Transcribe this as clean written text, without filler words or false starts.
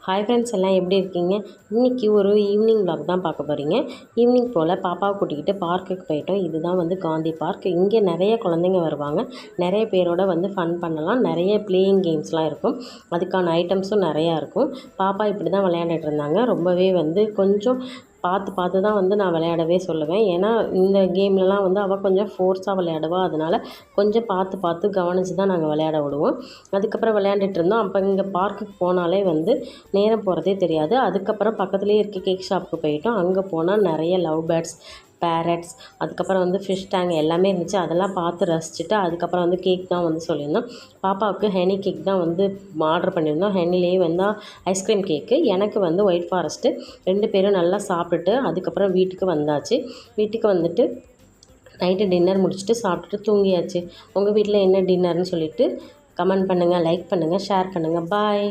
Hi friends, எல்லாம் எப்படி இருக்கீங்க? இன்றைக்கி ஒரு ஈவினிங் vlog தான் பார்க்க போகிறீங்க. ஈவினிங் போல் பாப்பாவை கூட்டிக்கிட்டு பார்க்குக்கு போயிட்டோம். இதுதான் வந்து காந்தி பார்க். இங்கே நிறைய குழந்தைங்க வருவாங்க. நிறைய பேரோட வந்து ஃபன் பண்ணலாம். நிறைய பிளேயிங் கேம்ஸ்லாம் இருக்கும். அதுக்கான ஐட்டம்ஸும் நிறையா இருக்கும். பாப்பா இப்படி தான் விளையாண்டுட்டு இருந்தாங்க. ரொம்பவே வந்து கொஞ்சம் பார்த்து தான் வந்து நான் விளையாடவே சொல்லுவேன். ஏன்னா இந்த கேம்லலாம் வந்து அவள் கொஞ்சம் ஃபோர்ஸாக விளையாடுவா. அதனால் கொஞ்சம் பார்த்து கவனித்து தான் நாங்கள் விளையாட விடுவோம். அதுக்கப்புறம் விளையாண்டுட்டு இருந்தோம். அப்போ இங்கே பார்க்குக்கு போனாலே வந்து நேரம் போகிறதே தெரியாது. அதுக்கப்புறம் பக்கத்துலேயே இருக்க கேக் ஷாப்புக்கு போயிட்டோம். அங்கே போனால் நிறைய லவ் பேர்ட்ஸ், பேரட்ஸ், அதுக்கப்புறம் வந்து ஃபிஷ் டேங்க் எல்லாமே இருந்துச்சு. அதெல்லாம் பார்த்து ரசிச்சுட்டு அதுக்கப்புறம் வந்து கேக் தான் வந்து சொல்லியிருந்தோம். பாப்பாவுக்கு ஹனி கேக் தான் வந்து ஆர்டர் பண்ணியிருந்தோம். ஹனிலேயே வந்து ஐஸ்கிரீம் கேக்கு, எனக்கு வந்து ஒயிட் ஃபாரஸ்ட்டு. 2 பேரும் நல்லா சாப்பிட்டுட்டு அதுக்கப்புறம் வீட்டுக்கு வந்தாச்சு. வீட்டுக்கு வந்துட்டு நைட்டு டின்னர் முடிச்சுட்டு சாப்பிட்டுட்டு தூங்கியாச்சு. உங்கள் வீட்டில் என்ன டின்னர்னு சொல்லிவிட்டு கமெண்ட் பண்ணுங்கள், லைக் பண்ணுங்கள், ஷேர் பண்ணுங்கள். பாய்.